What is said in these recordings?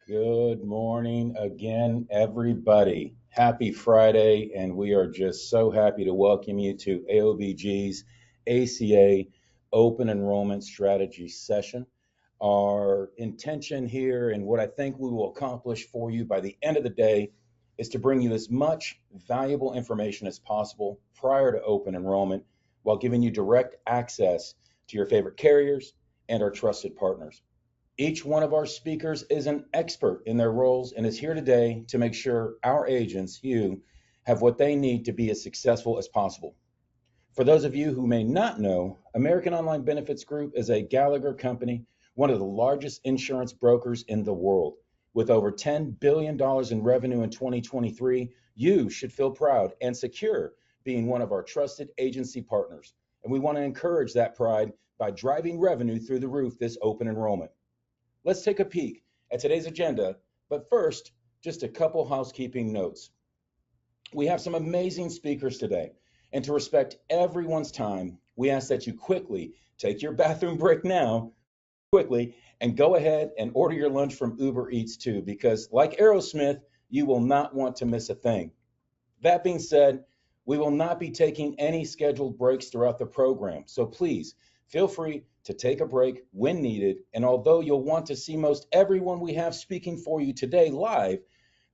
Good morning again, everybody. Happy Friday, and we are just so happy to welcome you to AOBG's ACA Open Enrollment Strategy session. Our intention here, and what I think we will accomplish for you by the end of the day, is to bring you as much valuable information as possible prior to open enrollment while giving you direct access to your favorite carriers and our trusted partners. Each one of our speakers is an expert in their roles and is here today to make sure our agents, you, have what they need to be as successful as possible. For those of you who may not know, American Online Benefits Group is a Gallagher company, one of the largest insurance brokers in the world. With over $10 billion in revenue in 2023, you should feel proud and secure being one of our trusted agency partners. And we want to encourage that pride by driving revenue through the roof this open enrollment. Let's take a peek at today's agenda, but first, just a couple housekeeping notes. We have some amazing speakers today, and to respect everyone's time, we ask that you quickly take your bathroom break now, quickly, and go ahead and order your lunch from Uber Eats too, because like Aerosmith, you will not want to miss a thing. That being said, we will not be taking any scheduled breaks throughout the program, so please feel free to take a break when needed. And although you'll want to see most everyone we have speaking for you today live,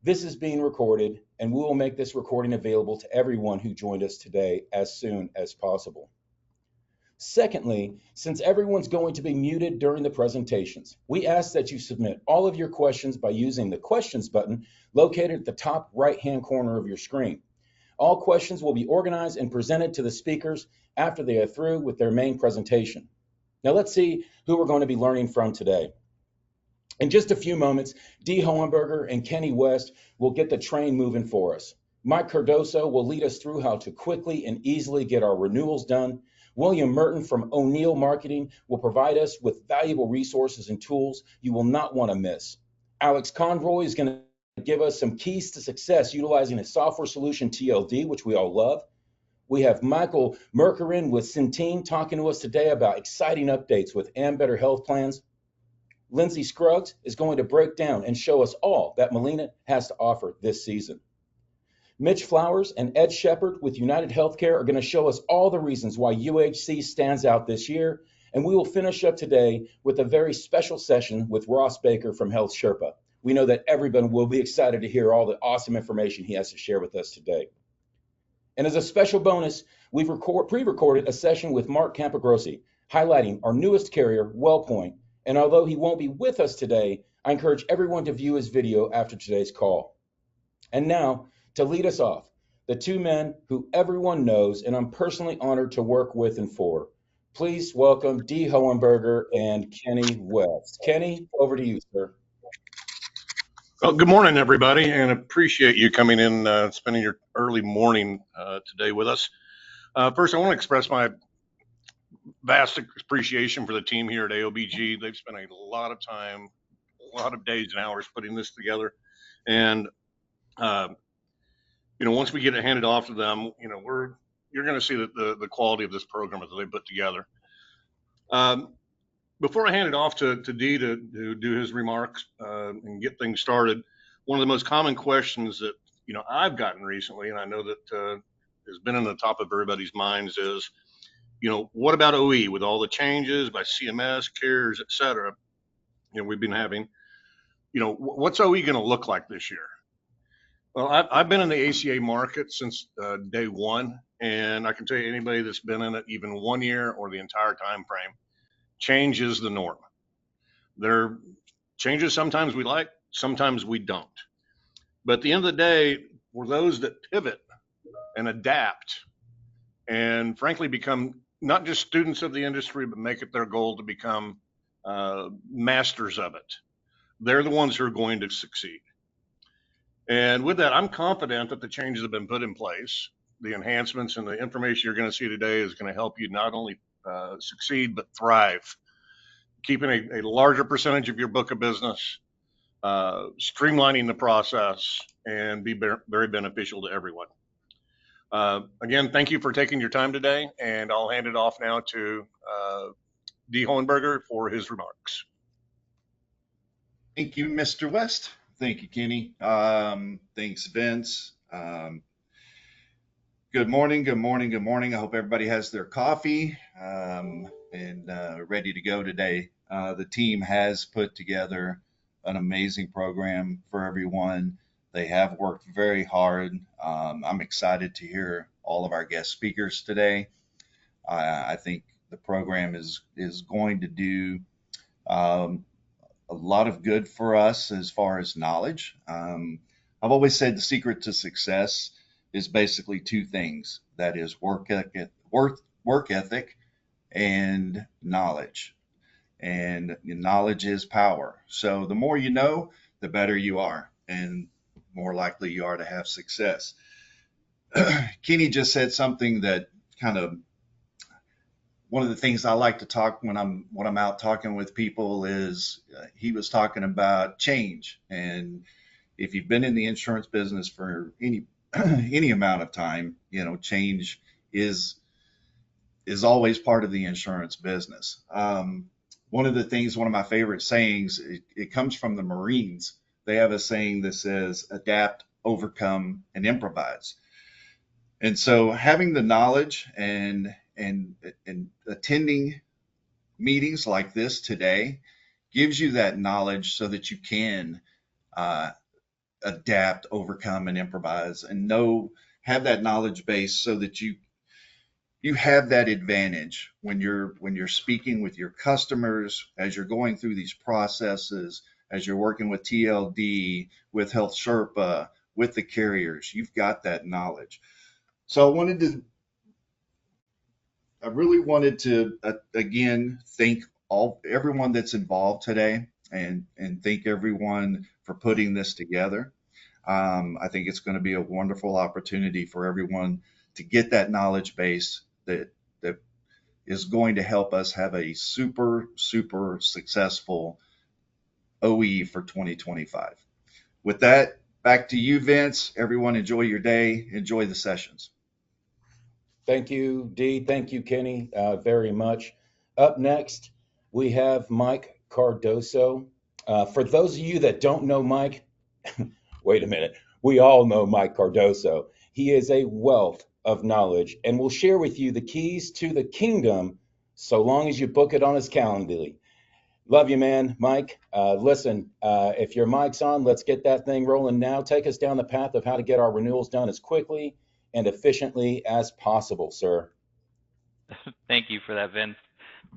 this is being recorded, and we will make this recording available to everyone who joined us today as soon as possible. Secondly, since everyone's going to be muted during the presentations, we ask that you submit all of your questions by using the questions button located at the top right-hand corner of your screen. All questions will be organized and presented to the speakers after they are through with their main presentation. Now let's see who we're going to be learning from today. In just a few moments, Dee Hohenberger and Kenny West will get the train moving for us. Mike Cardoso will lead us through how to quickly and easily get our renewals done. William Merton from O'Neill Marketing will provide us with valuable resources and tools you will not want to miss. Alex Conroy is going to give us some keys to success utilizing a software solution, TLD, which we all love. We have Michael Merkerin with Centene talking to us today about exciting updates with Ambetter Health Plans. Lindsay Scruggs is going to break down and show us all that Molina has to offer this season. Mitch Flowers and Ed Shepard with United Healthcare are going to show us all the reasons why UHC stands out this year. And we will finish up today with a very special session with Ross Baker from Health Sherpa. We know that everyone will be excited to hear all the awesome information he has to share with us today. And as a special bonus, we've pre-recorded a session with Mark Campagrossi, highlighting our newest carrier, WellPoint. And although he won't be with us today, I encourage everyone to view his video after today's call. And now, to lead us off, the two men who everyone knows and I'm personally honored to work with and for. Please welcome Dee Hohenberger and Kenny West. Kenny, over to you, sir. Well, good morning, everybody, and appreciate you coming in, spending your early morning today with us. First, I want to express my vast appreciation for the team here at AOBG. They've spent a lot of time, a lot of days and hours putting this together. And, once we get it handed off to them, you're going to see the quality of this program that they put together. Before I hand it off to Dee to do his remarks and get things started, one of the most common questions that I've gotten recently, and I know that has been in the top of everybody's minds, is, what about OE with all the changes by CMS, carriers, et cetera? We've been having. What's OE going to look like this year? Well, I've been in the ACA market since day one, and I can tell you anybody that's been in it even 1 year or the entire time frame. Change is the norm. There are changes sometimes we like, sometimes we don't. But at the end of the day, for those that pivot and adapt and frankly become not just students of the industry, but make it their goal to become masters of it, they're the ones who are going to succeed. And with that, I'm confident that the changes have been put in place. The enhancements and the information you're going to see today is going to help you not only succeed, but thrive, keeping a larger percentage of your book of business, streamlining the process, and be very beneficial to everyone. Again, thank you for taking your time today, and I'll hand it off now to Dee Hohenberger for his remarks. Thank you, Mr. West. Thank you, Kenny. Thanks, Vince. Good morning, good morning, good morning. I hope everybody has their coffee and ready to go today. The team has put together an amazing program for everyone. They have worked very hard. I'm excited to hear all of our guest speakers today. I think the program is going to do um, a lot of good for us as far as knowledge. I've always said the secret to success is basically two things. That is work ethic and knowledge. And knowledge is power. So the more you know, the better you are, and more likely you are to have success. Kenny just said something that kind of one of the things I like to talk when I'm out talking with people is he was talking about change. And if you've been in the insurance business for any any amount of time, change is is always part of the insurance business. One of my favorite sayings, it comes from the Marines. They have a saying that says adapt, overcome, and improvise. And so having the knowledge and attending meetings like this today gives you that knowledge so that you can uh, adapt, overcome, and improvise, and have that knowledge base so that you have that advantage when you're speaking with your customers as you're going through these processes, as you're working with TLD, with Health Sherpa, with the carriers. You've got that knowledge. So I really wanted to again thank everyone that's involved today, and thank everyone for putting this together. I think it's going to be a wonderful opportunity for everyone to get that knowledge base that is going to help us have a super successful OE for 2025. With that, back to you, Vince. Everyone, enjoy your day. Enjoy the sessions. Thank you, Dee. Thank you, Kenny, very much. Up next, we have Mike Cardoso. For those of you that don't know Mike, wait a minute. We all know Mike Cardoso. He is a wealth of knowledge and will share with you the keys to the kingdom so long as you book it on his Calendly. Love you, man. Mike, listen, if your mic's on, let's get that thing rolling now. Take us down the path of how to get our renewals done as quickly and efficiently as possible, sir. Thank you for that, Vince.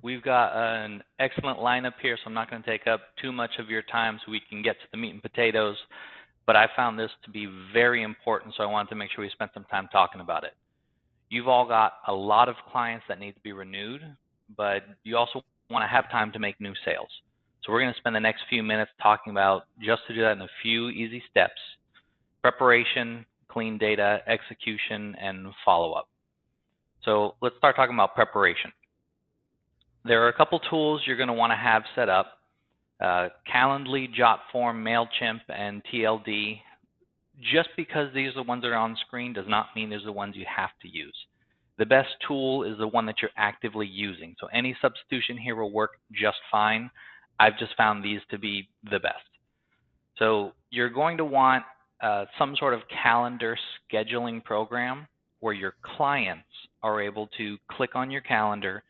We've got an excellent lineup here, so I'm not going to take up too much of your time so we can get to the meat and potatoes, but I found this to be very important, so I wanted to make sure we spent some time talking about it. You've all got a lot of clients that need to be renewed, but you also want to have time to make new sales. So we're going to spend the next few minutes talking about just to do that in a few easy steps: preparation, clean data, execution, and follow-up. So let's start talking about preparation. There are a couple tools you're going to want to have set up: Calendly, Jotform, MailChimp, and TLD. Just because these are the ones that are on screen does not mean these are the ones you have to use. The best tool is the one that you're actively using. So any substitution here will work just fine. I've just found these to be the best. So you're going to want some sort of calendar scheduling program where your clients are able to click on your calendar,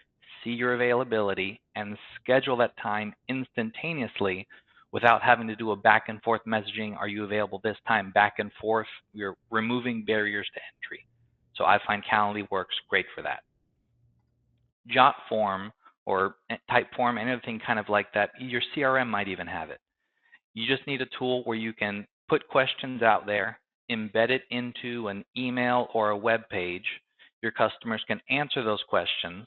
see your availability, and schedule that time instantaneously without having to do a back and forth messaging. Are you available this time? Back and forth. You're removing barriers to entry. So I find Calendly works great for that. Jotform or Typeform, anything kind of like that, your CRM might even have it. You just need a tool where you can put questions out there, embed it into an email or a web page. Your customers can answer those questions,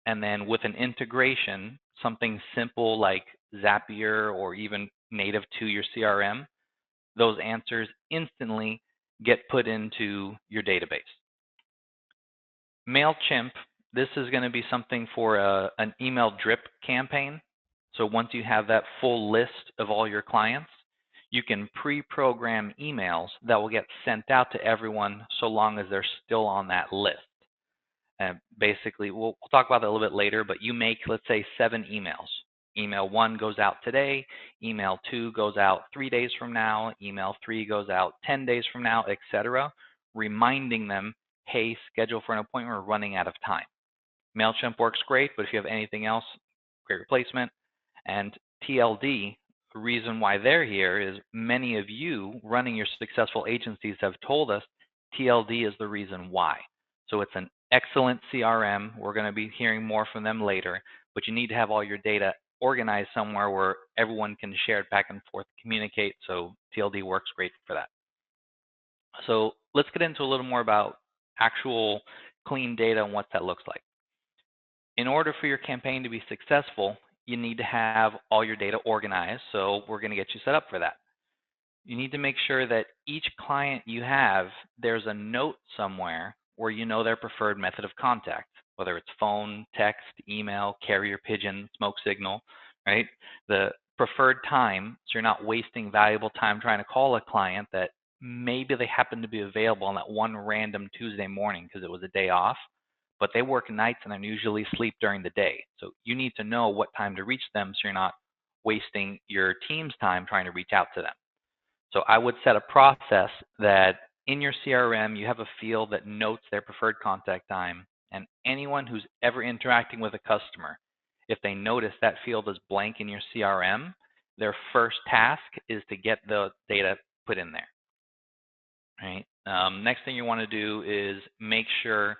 and then with an integration, something simple like Zapier or even native to your CRM, those answers instantly get put into your database. MailChimp, this is going to be something for an email drip campaign. So once you have that full list of all your clients, you can pre-program emails that will get sent out to everyone so long as they're still on that list. And basically, we'll talk about that a little bit later, but you make, let's say, 7 emails. email 1 goes out today, email 2 goes out 3 days from now, email 3 goes out 10 days from now, etc., reminding them, hey, schedule for an appointment, we're running out of time. MailChimp works great, but if you have anything else, great replacement. And TLD, the reason why they're here is many of you running your successful agencies have told us TLD is the reason why. So it's an excellent CRM. We're going to be hearing more from them later, but you need to have all your data organized somewhere where everyone can share it back and forth, communicate. So TLD works great for that. So let's get into a little more about actual clean data and what that looks like. In order for your campaign to be successful, you need to have all your data organized. So we're going to get you set up for that. You need to make sure that each client you have, there's a note somewhere where you know their preferred method of contact, whether it's phone, text, email, carrier pigeon, smoke signal, right? The preferred time, so you're not wasting valuable time trying to call a client that maybe they happen to be available on that one random Tuesday morning because it was a day off, but they work nights and they usually sleep during the day. So you need to know what time to reach them so you're not wasting your team's time trying to reach out to them. So I would set a process that in your CRM, you have a field that notes their preferred contact time, and anyone who's ever interacting with a customer, if they notice that field is blank in your CRM, their first task is to get the data put in there. Right? Next thing you want to do is make sure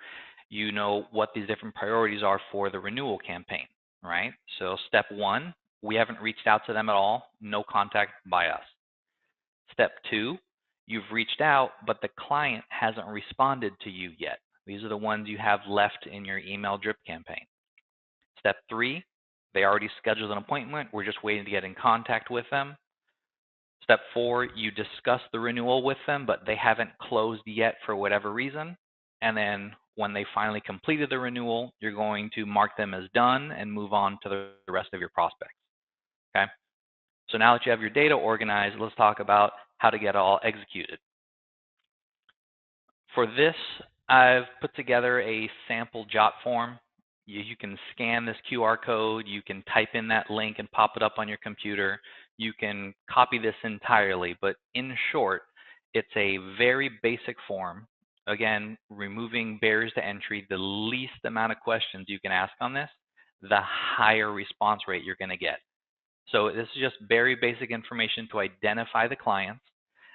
you know what these different priorities are for the renewal campaign, right? So step 1, we haven't reached out to them at all, no contact by us. Step 2, you've reached out, but the client hasn't responded to you yet. These are the ones you have left in your email drip campaign. Step 3, they already scheduled an appointment. We're just waiting to get in contact with them. Step 4, you discuss the renewal with them, but they haven't closed yet for whatever reason. And then when they finally completed the renewal, you're going to mark them as done and move on to the rest of your prospects. Okay? So now that you have your data organized, let's talk about how to get it all executed. For this, I've put together a sample jot form. You can scan this QR code, you can type in that link and pop it up on your computer. You can copy this entirely, but in short, it's a very basic form. Again, removing barriers to entry, the least amount of questions you can ask on this, the higher response rate you're going to get. So this is just very basic information to identify the clients,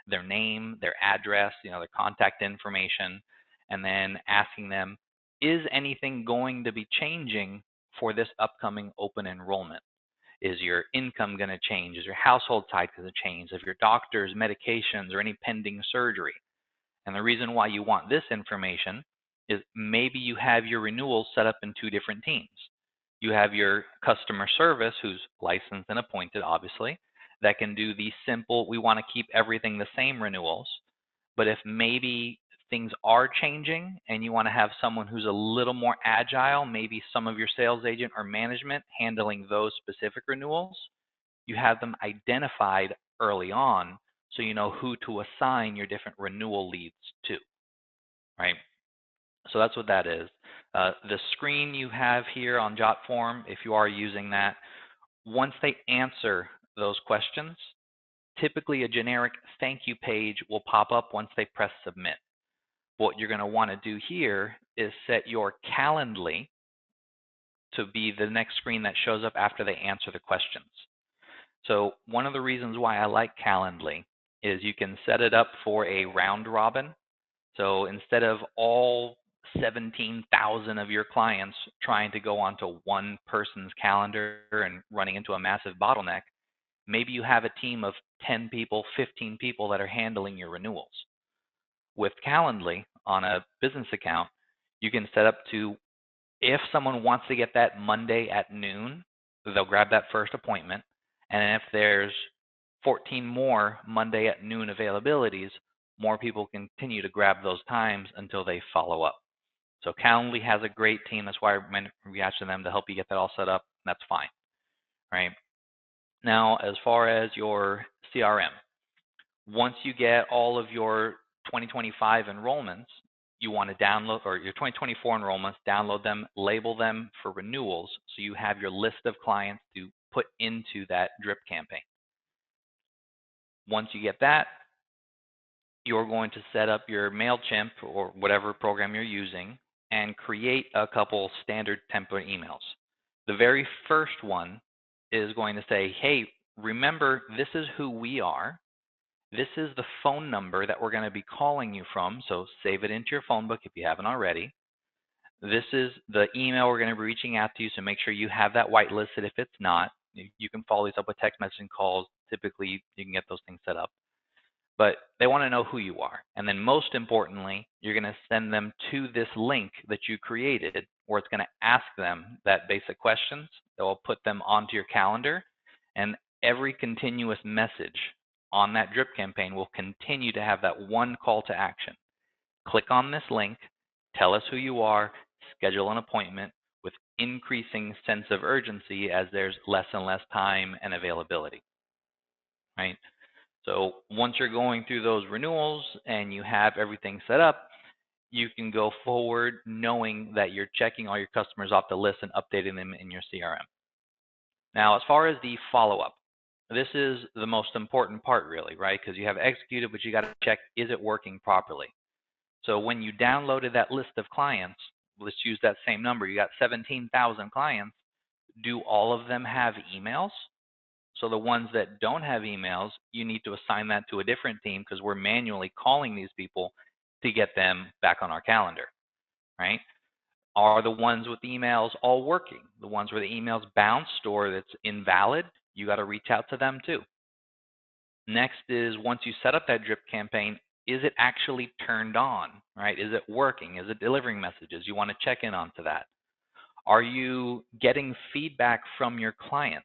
their name, their address, their contact information, and then asking them, is anything going to be changing for this upcoming open enrollment? Is your income going to change? Is your household size going to change? If your doctor's medications or any pending surgery? And the reason why you want this information is maybe you have your renewals set up in 2 different teams. You have your customer service, who's licensed and appointed, obviously, that can do the simple, we want to keep everything the same renewals. But if maybe things are changing and you want to have someone who's a little more agile, maybe some of your sales agent or management handling those specific renewals, you have them identified early on so you know who to assign your different renewal leads to, right? So that's what that is. The screen you have here on JotForm, if you are using that, once they answer those questions, typically a generic thank you page will pop up once they press submit. What you're going to want to do here is set your Calendly to be the next screen that shows up after they answer the questions. So one of the reasons why I like Calendly is you can set it up for a round robin. So instead of all 17,000 of your clients trying to go onto one person's calendar and running into a massive bottleneck, maybe you have a team of 10 people, 15 people that are handling your renewals. With Calendly on a business account, you can set up to, if someone wants to get that Monday at noon, they'll grab that first appointment. And if there's 14 more Monday at noon availabilities, more people continue to grab those times until they follow up. So Calendly has a great team. That's why I reach out to them to help you get that all set up. That's fine, right? Now, as far as your CRM, once you get all of your 2025 enrollments, you want to download, or your 2024 enrollments, download them, label them for renewals, so you have your list of clients to put into that drip campaign. Once you get that, you're going to set up your MailChimp or whatever program you're using and create a couple standard template emails. The very first one is going to say, hey, remember, this is who we are. This is the phone number that we're going to be calling you from, so save it into your phone book if you haven't already. This is the email we're going to be reaching out to you, so make sure you have that whitelisted if it's not. You can follow these up with text messaging calls. Typically, you can get those things set up. But they want to know who you are. And then most importantly, you're going to send them to this link that you created where it's going to ask them that basic questions that will put them onto your calendar. And every continuous message on that drip campaign will continue to have that one call to action. Click on this link, tell us who you are, schedule an appointment with increasing sense of urgency as there's less and less time and availability, right? So once you're going through those renewals and you have everything set up, you can go forward knowing that you're checking all your customers off the list and updating them in your CRM. Now, as far as the follow-up, this is the most important part really, right? Because you have executed, but you got to check, is it working properly? So when you downloaded that list of clients, let's use that same number, you got 17,000 clients, do all of them have emails? So the ones that don't have emails, you need to assign that to a different team because we're manually calling these people to get them back on our calendar, right? Are the ones with emails all working? The ones where the emails bounced or that's invalid, you got to reach out to them too. Next is once you set up that drip campaign, is it actually turned on, right? Is it working? Is it delivering messages? You want to check in onto that. Are you getting feedback from your clients?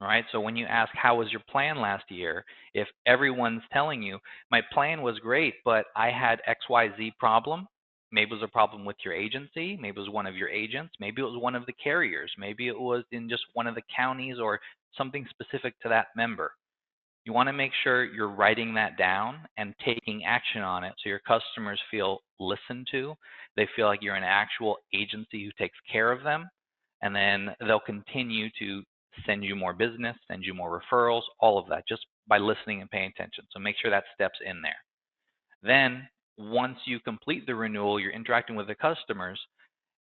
Right? So when you ask, how was your plan last year? If everyone's telling you, my plan was great, but I had XYZ problem, maybe it was a problem with your agency, maybe it was one of your agents, maybe it was one of the carriers, maybe it was in just one of the counties or something specific to that member. You want to make sure you're writing that down and taking action on it so your customers feel listened to. They feel like you're an actual agency who takes care of them, and then they'll continue to send you more business, send you more referrals, all of that, just by listening and paying attention. So make sure that step's in there. Then once you complete the renewal, you're interacting with the customers,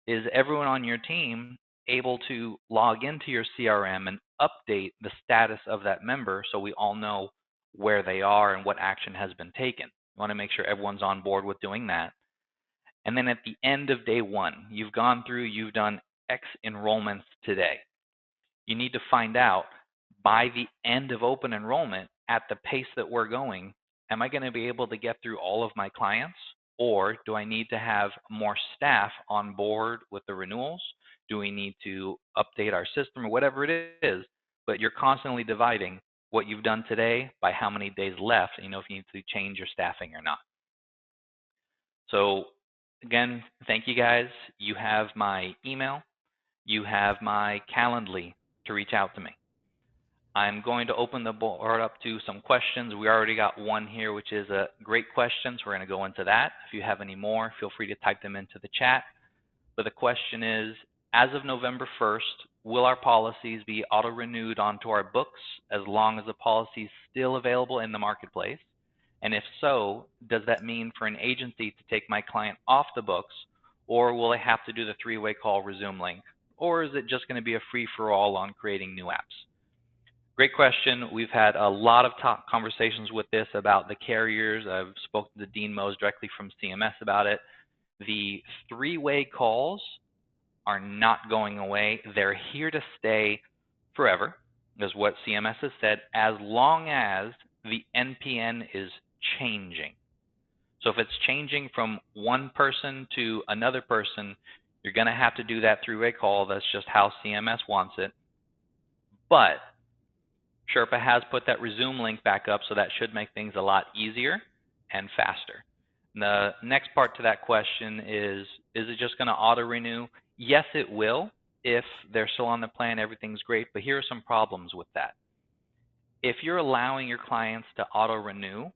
is everyone on your team able to log into your CRM and update the status of that member so we all know where they are and what action has been taken? You want to make sure everyone's on board with doing that. And then at the end of day one, you've gone through, you've done X enrollments today. You need to find out by the end of open enrollment, at the pace that we're going, am I going to be able to get through all of my clients? Or do I need to have more staff on board with the renewals? Do we need to update our system or whatever it is? But you're constantly dividing what you've done today by how many days left, and you know if you need to change your staffing or not. So again, thank you guys. You have my email. You have my Calendly to reach out to me. I'm going to open the board up to some questions. We already got one here, which is a great question, so we're going to go into that. If you have any more, feel free to type them into the chat. But the question is, as of November 1st, will our policies be auto-renewed onto our books as long as the policy is still available in the marketplace? And if so, does that mean for an agency to take my client off the books, or will they have to do the three-way call resume link? Or is it just going to be a free-for-all on creating new apps? Great question. We've had a lot of conversations with this about the carriers. I've spoken to Dean Mose directly from CMS about it. The three-way calls are not going away. They're here to stay forever, is what CMS has said, as long as the NPN is changing. So if it's changing from one person to another person, you're going to have to do that three-way call. That's just how CMS wants it. But Sherpa has put that resume link back up, so that should make things a lot easier and faster. The next part to that question is it just going to auto-renew? Yes, it will. If they're still on the plan, everything's great, but here are some problems with that. If you're allowing your clients to auto-renew,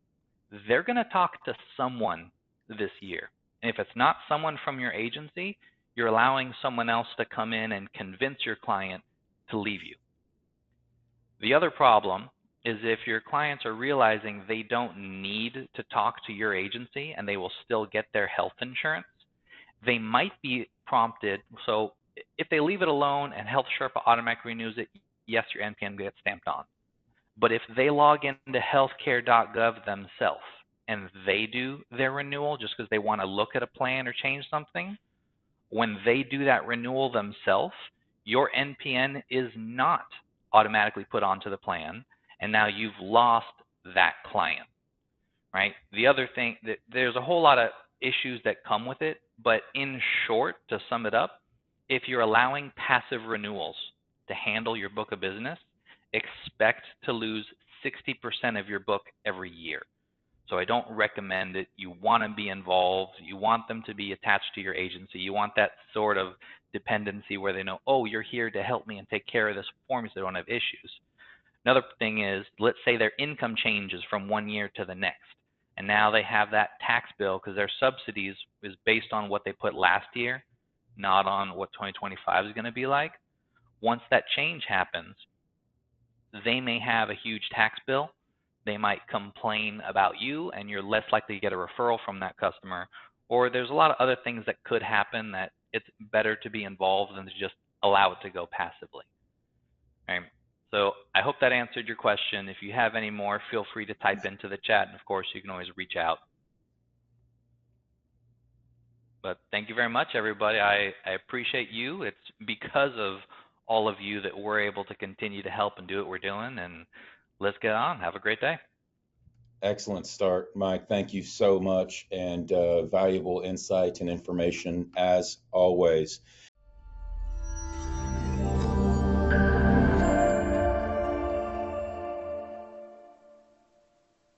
they're going to talk to someone this year. And if it's not someone from your agency, you're allowing someone else to come in and convince your client to leave you. The other problem is if your clients are realizing they don't need to talk to your agency and they will still get their health insurance, they might be prompted. So if they leave it alone and Health Sherpa automatically renews it, yes, your NPN gets stamped on. But if they log into healthcare.gov themselves and they do their renewal just because they want to look at a plan or change something, when they do that renewal themselves, your NPN is not automatically put onto the plan, and now you've lost that client, right? The other thing, there's a whole lot of issues that come with it, but in short, to sum it up, if you're allowing passive renewals to handle your book of business, expect to lose 60% of your book every year. So I don't recommend it. You want to be involved. You want them to be attached to your agency. You want that sort of dependency where they know, oh, you're here to help me and take care of this for me so they don't have issues. Another thing is, let's say their income changes from one year to the next, and now they have that tax bill because their subsidies is based on what they put last year, not on what 2025 is going to be like. Once that change happens, they may have a huge tax bill. They might complain about you, and you're less likely to get a referral from that customer. Or there's a lot of other things that could happen that it's better to be involved than to just allow it to go passively. Right? So I hope that answered your question. If you have any more, feel free to type into the chat, and of course, you can always reach out. But thank you very much, everybody. I appreciate you. It's because of all of you that we're able to continue to help and do what we're doing. And let's get on. Have a great day. Excellent start, Mike. Thank you so much, and valuable insight and information as always.